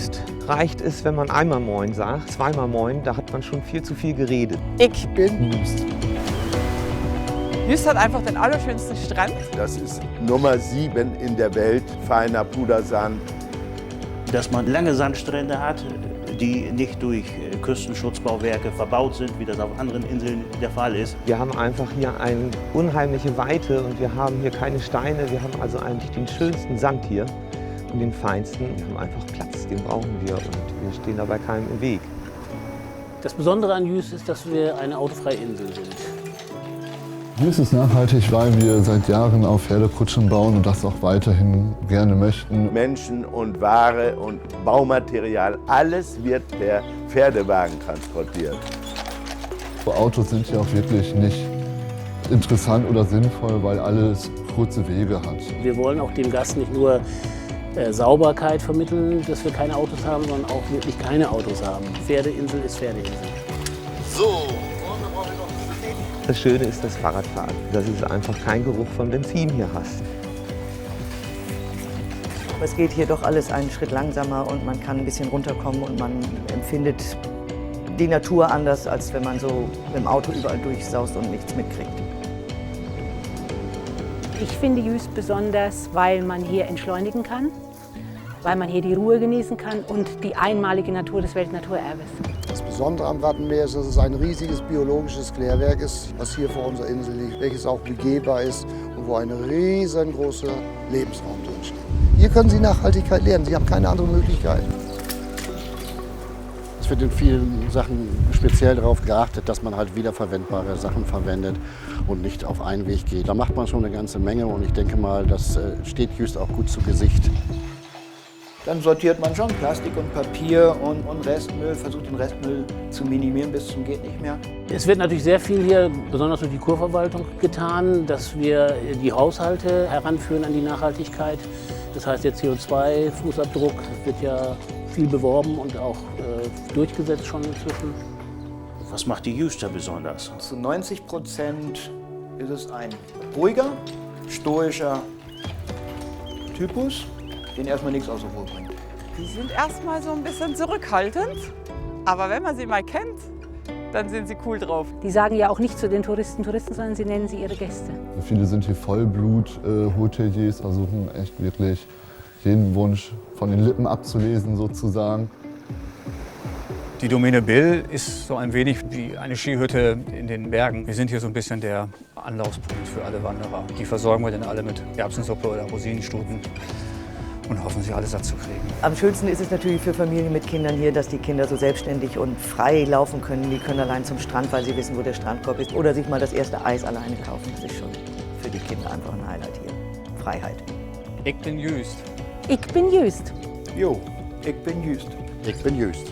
Jüst reicht es, wenn man einmal Moin sagt, zweimal Moin, da hat man schon viel zu viel geredet. Ich bin Jüst. Jüst hat einfach den allerschönsten Strand. Das ist Nummer 7 in der Welt, feiner Pudersand. Dass man lange Sandstrände hat, die nicht durch Küstenschutzbauwerke verbaut sind, wie das auf anderen Inseln der Fall ist. Wir haben einfach hier eine unheimliche Weite und wir haben hier keine Steine. Wir haben also eigentlich den schönsten Sand hier und den feinsten. Wir haben einfach Platz, den brauchen wir und wir stehen dabei keinem im Weg. Das Besondere an Jüst ist, dass wir eine autofreie Insel sind. Jüst ist nachhaltig, weil wir seit Jahren auf Pferdekutschen bauen und das auch weiterhin gerne möchten. Menschen und Ware und Baumaterial, alles wird per Pferdewagen transportiert. Autos sind ja auch wirklich nicht interessant oder sinnvoll, weil alles kurze Wege hat. Wir wollen auch dem Gast nicht nur Sauberkeit vermitteln, dass wir keine Autos haben, sondern auch wirklich keine Autos haben. Pferdeinsel ist Pferdeinsel. So. Das Schöne ist das Fahrradfahren, dass du einfach keinen Geruch von Benzin hier hast. Es geht hier doch alles einen Schritt langsamer und man kann ein bisschen runterkommen und man empfindet die Natur anders, als wenn man so mit dem Auto überall durchsaust und nichts mitkriegt. Ich finde Jüst besonders, weil man hier entschleunigen kann, weil man hier die Ruhe genießen kann und die einmalige Natur des Weltnaturerbes. Das Besondere am Wattenmeer ist, dass es ein riesiges biologisches Klärwerk ist, was hier vor unserer Insel liegt, welches auch begehbar ist und wo ein riesengroßer Lebensraum drinsteht. Hier können Sie Nachhaltigkeit lernen, Sie haben keine andere Möglichkeit. Es wird in vielen Sachen speziell darauf geachtet, dass man halt wiederverwendbare Sachen verwendet und nicht auf einen Weg geht. Da macht man schon eine ganze Menge und ich denke mal, das steht Jüst auch gut zu Gesicht. Dann sortiert man schon Plastik und Papier und Restmüll, versucht den Restmüll zu minimieren bis zum geht nicht mehr. Es wird natürlich sehr viel hier, besonders durch die Kurverwaltung, getan, dass wir die Haushalte heranführen an die Nachhaltigkeit. Das heißt, der CO2-Fußabdruck wird ja viel beworben und auch durchgesetzt schon inzwischen. Was macht die Jüster besonders? Zu 90% ist es ein ruhiger, stoischer Typus, den erstmal nichts aus der Ruhe bringt. Die sind erstmal so ein bisschen zurückhaltend, aber wenn man sie mal kennt, dann sind sie cool drauf. Die sagen ja auch nicht zu den Touristen, sondern sie nennen sie ihre Gäste. Viele sind hier Vollblut-Hoteliers, versuchen echt wirklich jeden Wunsch von den Lippen abzulesen sozusagen. Die Domäne Bill ist so ein wenig wie eine Skihütte in den Bergen. Wir sind hier so ein bisschen der Anlaufspunkt für alle Wanderer. Die versorgen wir dann alle mit Erbsensuppe oder Rosinenstuten und hoffen, sie alle satt zu kriegen. Am schönsten ist es natürlich für Familien mit Kindern hier, dass die Kinder so selbstständig und frei laufen können. Die können allein zum Strand, weil sie wissen, wo der Strandkorb ist. Oder sich mal das erste Eis alleine kaufen. Das ist schon für die Kinder einfach ein Highlight hier. Freiheit. Ich bin Jüst. Ich bin Jüst. Jo, ich bin Jüst. Ich bin Jüst.